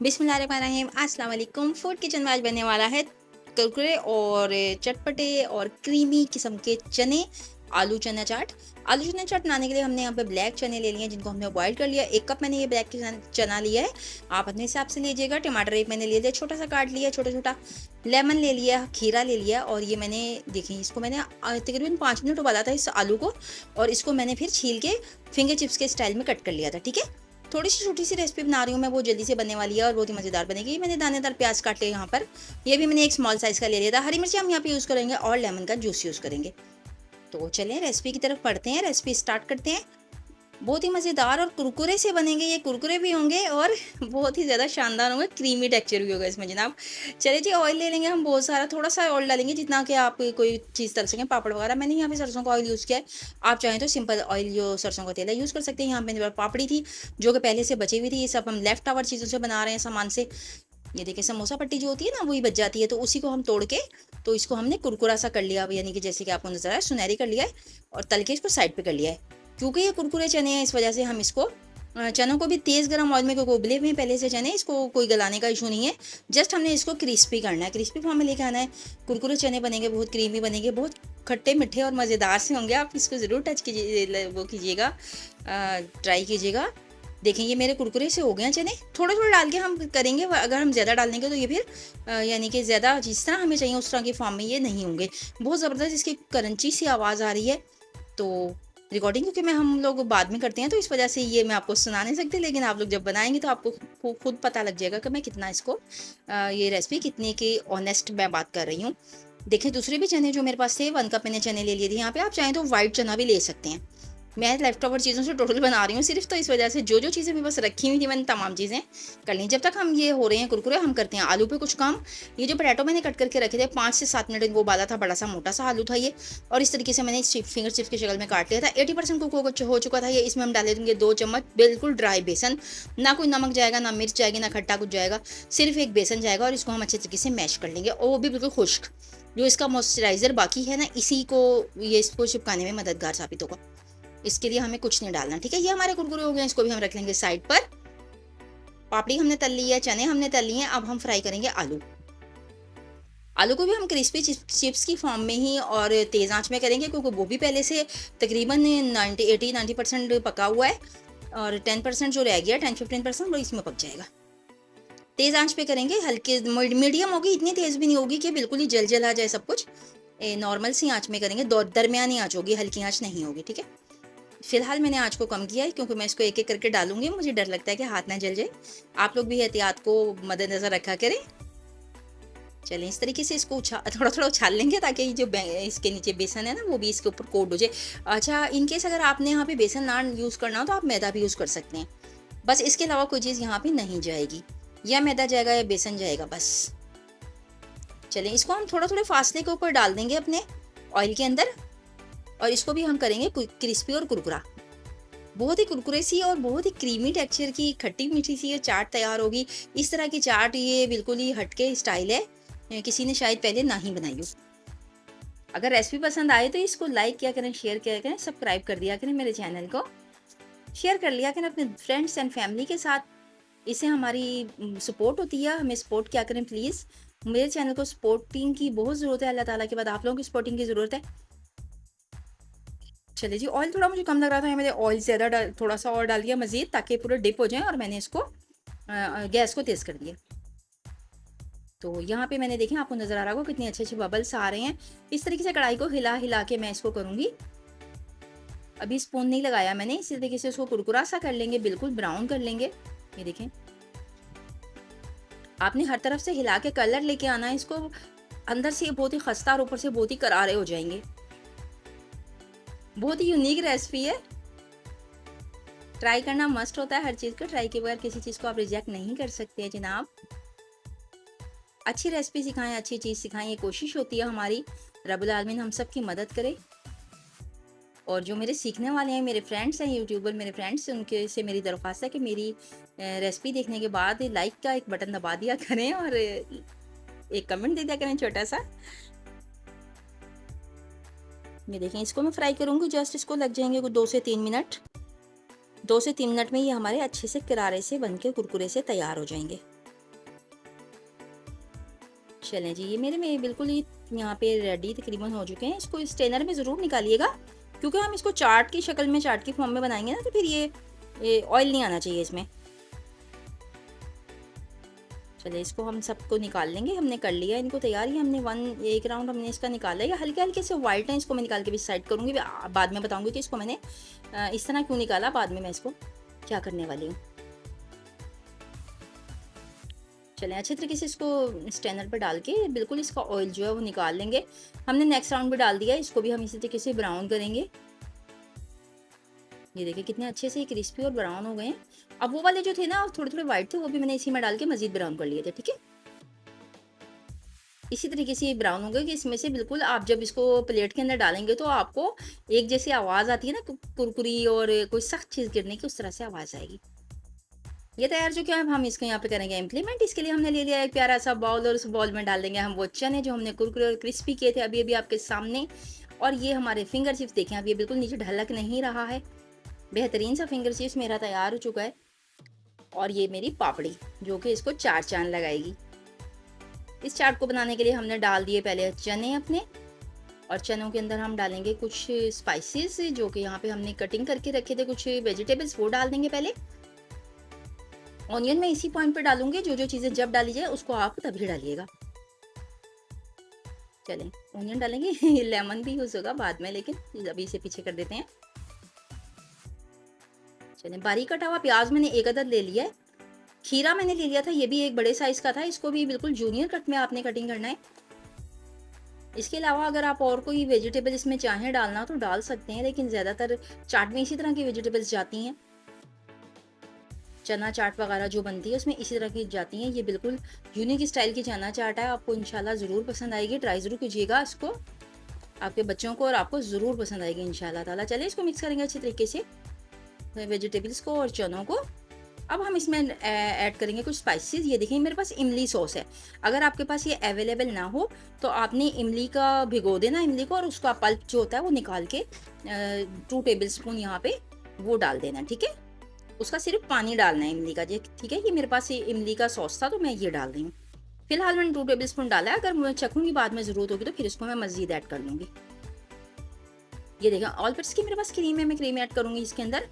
बिस्मिल्लाहिर्रहमानिर्रहीम, अस्सलाम वालेकुम। फूड किचन में आज बनने वाला है कुरकुरे और चटपटे और क्रीमी किस्म के चने, आलू चना चाट। आलू चना चाट बनाने के लिए हमने यहाँ पे ब्लैक चने ले लिए हैं, जिनको हमने बॉईल कर लिया। 1 कप मैंने ये ब्लैक चना लिया है, आप अपने हिसाब से लीजिएगा। टमाटर एक मैंने ले लिया, छोटा सा काट लिया छोटा छोटा। लेमन ले लिया, खीरा ले लिया। और ये मैंने देखिए, इसको मैंने तकरीबन 5 मिनट उबाला था इस आलू को, और इसको मैंने फिर छील के फिंगर चिप्स के स्टाइल में कट कर लिया था। ठीक है, थोड़ी सी छोटी सी रेसिपी बना रही हूँ मैं, बहुत जल्दी से बनने वाली है और बहुत ही मज़ेदार बनेगी। मैंने दानेदार प्याज काट लिया यहाँ पर, ये भी मैंने एक स्मॉल साइज़ का ले लिया था। हरी मिर्ची हम यहाँ पे यूज़ करेंगे और लेमन का जूस यूज़ करेंगे। तो चलें रेसिपी की तरफ पढ़ते हैं, रेसिपी स्टार्ट करते हैं। बहुत ही मज़ेदार और कुरकुरे से बनेंगे ये, कुरकुरे भी होंगे और बहुत ही ज़्यादा शानदार होंगे, क्रीमी टेक्सचर भी होगा इसमें जनाब। चलिए जी, ऑयल ले लेंगे हम बहुत सारा, थोड़ा सा ऑयल डालेंगे जितना कि आप कोई चीज़ तल सकें, पापड़ वगैरह। मैंने यहाँ पे सरसों का ऑयल यूज़ किया है, आप चाहें तो सिंपल ऑयल जो सरसों का तेल है यूज़ कर सकते हैं। यहाँ पे मेरे पास पापड़ी थी जो कि पहले से बची हुई थी, ये सब हम लेफ्ट ओवर चीज़ों से बना रहे हैं सामान से। ये देखिए, समोसा पट्टी जो होती है ना, वही बच जाती है, तो उसी को हम तोड़ के, तो इसको हमने कुरकुरा सा कर लिया, यानी कि जैसे कि आपको नजर आया सुनहरी कर लिया है, और तल के इसको साइड पे कर लिया है। क्योंकि ये कुरकुरे चने हैं, इस वजह से हम इसको चनों को भी तेज़ गरम ऑयल में, क्योंकि उबले हुए हैं पहले से चने, इसको कोई गलाने का इशू नहीं है। जस्ट हमने इसको क्रिस्पी करना है, क्रिस्पी फॉर्म में लेके आना है। कुरकुरे चने बनेंगे, बहुत क्रीमी बनेंगे, बहुत खट्टे मीठे और मज़ेदार से होंगे। आप इसको ज़रूर टच कीजिए, वो कीजिएगा, ट्राई कीजिएगा। देखें, ये मेरे कुरकुरे से हो गए हैं चने। थोड़े थोड़े डाल के हम करेंगे, अगर हम ज़्यादा डाल देंगे तो ये फिर यानी कि ज़्यादा जिस तरह हमें चाहिए उस तरह की फॉर्म में ये नहीं होंगे। बहुत ज़बरदस्त इसकी क्रंची सी आवाज़ आ रही है। तो रिकॉर्डिंग क्योंकि हम लोग बाद में करते हैं, तो इस वजह से ये मैं आपको सुना नहीं सकती, लेकिन आप लोग जब बनाएंगे तो आपको खुद पता लग जाएगा कि मैं कितना इसको ये रेसिपी कितनी की ऑनेस्ट मैं बात कर रही हूँ। देखिए, दूसरे भी चने जो मेरे पास थे, 1 कप मैंने चने ले लिए थे। यहाँ पे आप चाहें तो वाइट चना भी ले सकते हैं। मैं लेफ्ट ओवर चीज़ों से टोटल बना रही हूँ सिर्फ, तो इस वजह से जो जो चीज़ें मेरे पास रखी हुई थी मैंने तमाम चीज़ें कर ली। जब तक हम ये हो रहे हैं कुरकुरे, हम करते हैं आलू पे कुछ काम। ये जो पोटैटो मैंने कट करके रखे थे, 5 से 7 मिनट इनको उबाला था, बड़ा सा मोटा सा आलू था ये, और इस तरीके से मैंने फिंगर चिप्स की शक्ल में काट लिया था। 80% कुक हो चुका था ये। इसमें हम डाले देंगे 2 चम्मच बिल्कुल ड्राई बेसन। ना कोई नमक जाएगा, ना मिर्च जाएगी, ना खट्टा कुछ जाएगा, सिर्फ एक बेसन जाएगा, और इसको हम अच्छे तरीके से मैश कर लेंगे, और वो भी बिल्कुल खुश्क। जो इसका मॉइस्चराइजर बाकी है ना, इसी को ये इसको चिपकाने में मददगार साबित होगा। इसके लिए हमें कुछ नहीं डालना। ठीक है, ये हमारे कुरकुरे हो गए, इसको भी हम रख लेंगे साइड पर। पापड़ी हमने तल ली है, चने हमने तल लिए हैं। अब हम फ्राई करेंगे आलू। आलू को भी हम क्रिस्पी चिप्स की फॉर्म में ही और तेज़ आंच में करेंगे, क्योंकि वो भी पहले से तकरीबन 90% पका हुआ है, और 10% जो रह गया, 10-15% वो इसमें पक जाएगा। तेज़ आंच पे करेंगे, हल्के मीडियम होगी, इतनी तेज़ भी नहीं होगी कि बिल्कुल ही जल आ जाए सब कुछ। नॉर्मल सी आंच में करेंगे, दरमियानी आंच होगी, हल्की आंच नहीं होगी। ठीक है, फिलहाल मैंने आँच को कम किया है, क्योंकि मैं इसको एक-एक करके डालूँगी, मुझे डर लगता है कि हाथ ना जल जाए। आप लोग भी एहतियात को मद्देनज़र रखा करें। चलें, इस तरीके से इसको थोड़ा-थोड़ा उछाल लेंगे, ताकि ये जो इसके नीचे बेसन है ना, वो भी इसके ऊपर कोट हो जाए। अच्छा, इन केस अगर आपने यहाँ पे बेसन ना यूज़ करना हो, तो आप मैदा भी यूज़ कर सकते हैं। बस इसके अलावा कोई चीज़ यहाँ पे नहीं जाएगी, या मैदा जाएगा या बेसन जाएगा बस। चलें, इसको हम थोड़ा-थोड़े फासले के ऊपर डाल देंगे अपने ऑयल के अंदर, और इसको भी हम करेंगे क्रिस्पी और कुरकुरा। बहुत ही कुरकुरे सी और बहुत ही क्रीमी टेक्सचर की खट्टी मीठी सी ये चाट तैयार होगी। इस तरह की चाट ये बिल्कुल ही हटके स्टाइल है, किसी ने शायद पहले ना ही बनाई हो। अगर रेसिपी पसंद आए तो इसको लाइक किया करें, शेयर किया करें, सब्सक्राइब कर दिया करें मेरे चैनल को, शेयर कर लिया करें अपने फ्रेंड्स एंड फैमिली के साथ। इससे हमारी सपोर्ट होती है, हमें सपोर्ट किया करें प्लीज़। मेरे चैनल को सपोर्टिंग की बहुत ज़रूरत है, अल्लाह ताला के बाद आप लोगों की सपोर्टिंग की ज़रूरत है। चलिए जी, ऑयल थोड़ा मुझे कम लग रहा था, मैंने ऑयल ज़्यादा थोड़ा सा और डाल दिया मज़ीद, ताकि पूरा डिप हो जाए, और मैंने इसको गैस को तेज़ कर दिया। तो यहाँ पे मैंने देखें, आपको नज़र आ रहा होगा कितने अच्छे-अच्छे बबल्स आ रहे हैं। इस तरीके से कढ़ाई को हिला-हिला के मैं इसको करूँगी। अभी स्पून नहीं लगाया मैंने, इसी तरीके से उसको कुरकुरा सा कर लेंगे, बिल्कुल ब्राउन कर लेंगे। ये देखें, आपने हर तरफ से हिला के कलर लेके आना है इसको। अंदर से ये बहुत ही खस्ता और ऊपर से बहुत ही करारे हो जाएंगे। बहुत ही यूनिक रेसिपी है, ट्राई करना मस्ट होता है हर चीज़ को। ट्राई के बगैर किसी चीज़ को आप रिजेक्ट नहीं कर सकते जनाब। अच्छी रेसिपी सिखाएं, अच्छी चीज़ सिखाएं, ये कोशिश होती है हमारी। रब्बुल आलमीन हम सब की मदद करे। और जो मेरे सीखने वाले हैं, मेरे फ्रेंड्स हैं, यूट्यूबर मेरे फ्रेंड्स, उनके से मेरी दरख्वास्त है कि मेरी रेसिपी देखने के बाद लाइक का एक बटन दबा दिया करें, और एक कमेंट दे दिया करें छोटा सा। ये देखें, इसको मैं फ्राई करूँगी, जस्ट इसको लग जाएंगे 2 से 3 मिनट। 2 से 3 मिनट में ये हमारे अच्छे से करारे से बन के कुरकुरे से तैयार हो जाएंगे। चलें जी, ये मेरे में बिल्कुल ही यहाँ पे रेडी तकरीबन हो चुके हैं। इसको स्ट्रेनर में ज़रूर निकालिएगा, क्योंकि हम इसको चाट की शक्ल में, चाट की फॉर्म में बनाएँगे ना, तो फिर ये ऑयल नहीं आना चाहिए इसमें। चलिए इसको हम सबको निकाल लेंगे। हमने कर लिया इनको तैयार ही, हमने एक राउंड हमने इसका निकाला है। हल्के-हल्के से व्हाइट हैं, इसको मैं निकाल के भी साइड करूँगी। बाद में बताऊँगी कि इसको मैंने इस तरह क्यों निकाला, बाद में मैं इसको क्या करने वाली हूँ। चलें अच्छे तरीके से इसको स्ट्रेनर पे डाल के बिल्कुल इसका ऑयल जो है वो निकाल लेंगे। हमने नेक्स्ट राउंड भी डाल दिया है, इसको भी हम इसी तरीके से ब्राउन करेंगे। ये देखिए कितने अच्छे से क्रिस्पी और ब्राउन हो गए हैं। अब वो वाले जो थे ना थोड़े-थोड़े व्हाइट थे, वो भी मैंने इसी में डाल के मज़ीद ब्राउन कर लिए थे, ठीक है? इसी तरीके से ये ब्राउन होंगे कि इसमें से बिल्कुल आप जब इसको प्लेट के अंदर डालेंगे तो आपको एक जैसी आवाज़ आती है ना कुरकुरी और कोई सख्त चीज़ गिरने की, उस तरह से आवाज़ आएगी। ये तैयार जो क्या है, अब हम इसको यहाँ पे करेंगे इम्प्लीमेंट। इसके लिए हमने ले लिया एक प्यारा सा बाउल और उस बाउल में डाल देंगे हम वो चने जो हमने कुरकुरे और क्रिस्पी किए थे अभी-अभी आपके सामने। और ये हमारे फिंगर चिप्स देखें, अब ये बिल्कुल नीचे ढलक नहीं रहा है। बेहतरीन सा फिंगर चिप्स मेरा तैयार हो चुका है। और ये मेरी पापड़ी जो कि इसको 4 चाँद लगाएगी। इस चाट को बनाने के लिए हमने डाल दिए पहले चने अपने, और चनों के अंदर हम डालेंगे कुछ स्पाइसेस जो कि यहाँ पे हमने कटिंग करके रखे थे, कुछ वेजिटेबल्स वो डाल देंगे पहले। ऑनियन मैं इसी पॉइंट पे डालूंगी, जो चीज़ें जब डाली जाए उसको आप तभी डालिएगा। चलें ऑनियन डालेंगे लेमन भी यूज़ होगा बाद में, लेकिन अभी इसे पीछे कर देते हैं। चलें बारीक कटा हुआ प्याज मैंने एक अदद ले लिया है। खीरा मैंने ले लिया था, ये भी एक बड़े साइज़ का था, इसको भी बिल्कुल जूनियर कट में आपने कटिंग करना है। इसके अलावा अगर आप और कोई वेजिटेबल इसमें चाहें डालना तो डाल सकते हैं, लेकिन ज़्यादातर चाट में इसी तरह की वेजिटेबल्स जाती हैं। चना चाट वगैरह जो बनती है उसमें इसी तरह की जाती हैं। ये बिल्कुल यूनिक स्टाइल की चना चाट है, आपको इंशाल्लाह ज़रूर पसंद आएगी। ट्राई ज़रूर कीजिएगा इसको, आपके बच्चों को और आपको ज़रूर पसंद आएगी इंशाल्लाह ताला। चलिए इसको मिक्स करेंगे अच्छे तरीके से वेजिटेबल्स को और चनों को। अब हम इसमें ऐड करेंगे कुछ स्पाइसेस। ये देखिए मेरे पास इमली सॉस है, अगर आपके पास ये अवेलेबल ना हो तो आपने इमली का भिगो देना इमली को, और उसका पल्प जो होता है वो निकाल के 2 टेबल स्पून यहाँ पे वो डाल देना, ठीक है? उसका सिर्फ पानी डालना है इमली का, ठीक है? ये मेरे पास ये इमली का सॉस था तो मैं ये डाल रही हूँ। फिलहाल मैंने 2 टेबल स्पून डाला है, अगर मैं चखूंगी बाद में ज़रूरत होगी तो फिर इसको मैं मज़ीद ऐड कर लूँगी। ये देखिए ऑल पर्पस की मेरे पास क्रीम है, मैं क्रीम ऐड करूँगी इसके अंदर।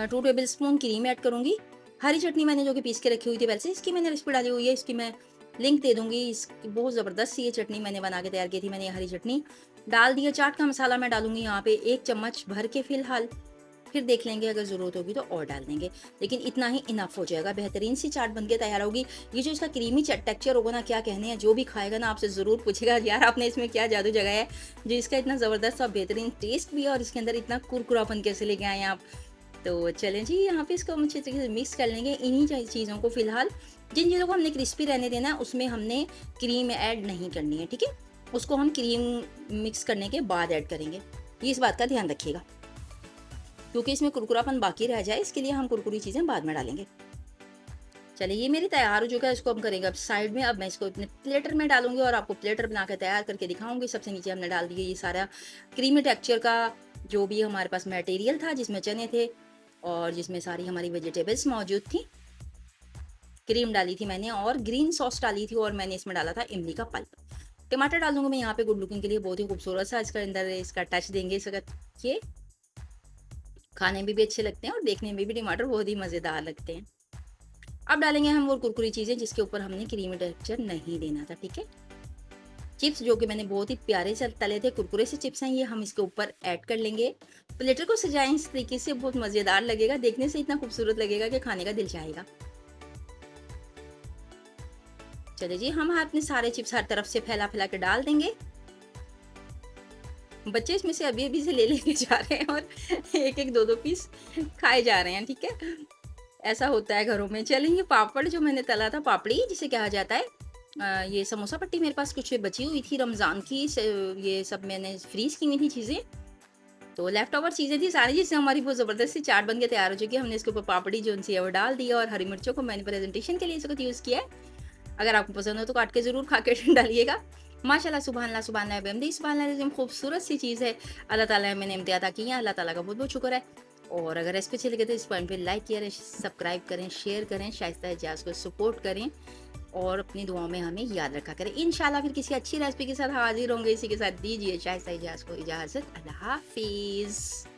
2 टेबल स्पून क्रीम ऐड करूँगी। हरी चटनी मैंने जो कि पीस के रखी हुई थी पहले से, इसकी मैंने रेसिपी डाली हुई है, इसकी मैं लिंक दे दूँगी। इसकी बहुत ज़बरदस्त ये चटनी मैंने बना के तैयार की थी, मैंने ये हरी चटनी डाल दी है। चाट का मसाला मैं डालूँगी यहाँ पे 1 चम्मच भर के फ़िलहाल, फिर देख लेंगे अगर ज़रूरत होगी तो और डाल देंगे, लेकिन इतना ही इनफ हो जाएगा। बेहतरीन सी चाट बन के तैयार होगी। ये जो इसका क्रीमी टेक्सचर होगा ना, क्या कहने हैं, जो भी खाएगा ना आपसे ज़रूर पूछेगा यार आपने इसमें क्या जादू जगाया है, जो इसका इतना ज़बरदस्त और बेहतरीन टेस्ट भी है और इसके अंदर इतना कुरकुरापन कैसे लेके आए हैं आप। तो चलें जी यहाँ पे इसको हम अच्छे तरीके से मिक्स कर लेंगे। इन्हीं चीज़ों को फ़िलहाल, जिन चीज़ों को हमने क्रिस्पी रहने देना है उसमें हमने क्रीम ऐड नहीं करनी है, ठीक है? उसको हम क्रीम मिक्स करने के बाद ऐड करेंगे, ये इस बात का ध्यान रखिएगा, क्योंकि इसमें कुरकुरापन बाकी रह जाए, इसके लिए हम कुरकुरी चीज़ें बाद में डालेंगे। चलिए ये मेरी तैयार हो चुका है, इसको हम करेंगे अब साइड में। अब मैं इसको अपने प्लेटर में डालूंगी और आपको प्लेटर बना कर तैयार करके दिखाऊंगी। सबसे नीचे हमने डाल दिया ये सारा क्रीमी टेक्सचर का जो भी हमारे पास मटेरियल था, जिसमें चने थे और जिसमें सारी हमारी वेजिटेबल्स मौजूद थी। क्रीम डाली थी मैंने और ग्रीन सॉस डाली थी, और मैंने इसमें डाला था इमली का पल्प। टमाटर डाल दूंगी मैं यहाँ पे गुड लुकिंग के लिए, बहुत ही खूबसूरत सा इसका अंदर इसका टच देंगे। इस वक्त ये खाने में भी अच्छे लगते हैं और देखने में भी टमाटर बहुत ही मज़ेदार लगते हैं। अब डालेंगे हम वो कुरकुरी चीज़ें जिसके ऊपर हमने क्रीमी टेक्सचर नहीं देना था, ठीक है? चिप्स जो कि मैंने बहुत ही प्यारे से तले थे, कुरकुरे से चिप्स हैं ये, हम इसके ऊपर ऐड कर लेंगे। प्लेटर को सजाएं इस तरीके से, बहुत मज़ेदार लगेगा, देखने से इतना खूबसूरत लगेगा कि खाने का दिल चाहेगा। चलिए जी हम अपने सारे चिप्स हर तरफ से फैला फैला के डाल देंगे। बच्चे इसमें से अभी अभी से ले लेके जा रहे हैं और एक एक दो दो पीस खाए जा रहे हैं, ठीक है? ऐसा होता है घरों में। चलिए ये पापड़ जो मैंने तला था, पापड़ी जिसे कहा जाता है, ये समोसा पट्टी मेरे पास कुछ बची हुई थी रमज़ान की, ये सब मैंने फ्रीज़ की हुई थी चीज़ें, तो लेफ्ट ओवर चीज़ें थी सारी, जिससे हमारी बहुत ज़बरदस्ती चाट बन के तैयार हो चुकी है। हमने इसके ऊपर पापड़ी जो उनसी है वो डाल दिया, और हरी मिर्चों को मैंने प्रेजेंटेशन के लिए इसको यूज़ किया है। अगर आपको पसंद हो तो काट के ज़रूर खा के डालिएगा। माशाल्लाह सुभान अल्लाह सुभान अल्लाह बेहमदी सुभान अल्लाह, खूबसूरत सी चीज़ है। अल्लाह ताला मैंने इम्तियाज़ अता किया, अल्लाह ताला का बहुत बहुत शुक्र है। और अगर रेसिपी अच्छी लगे तो इस पॉइंट पे लाइक करें, सब्सक्राइब करें, शेयर करें, शाइस्ता एजाज को सपोर्ट करें। और अपनी दुआओं में हमें याद रखा करें। इंशाल्लाह फिर किसी अच्छी रेसिपी के साथ हाज़िर होंगे। इसी के साथ दीजिए शाइस्ता इजाज़ को इजाज़त। अल्लाह हाफ़िज़।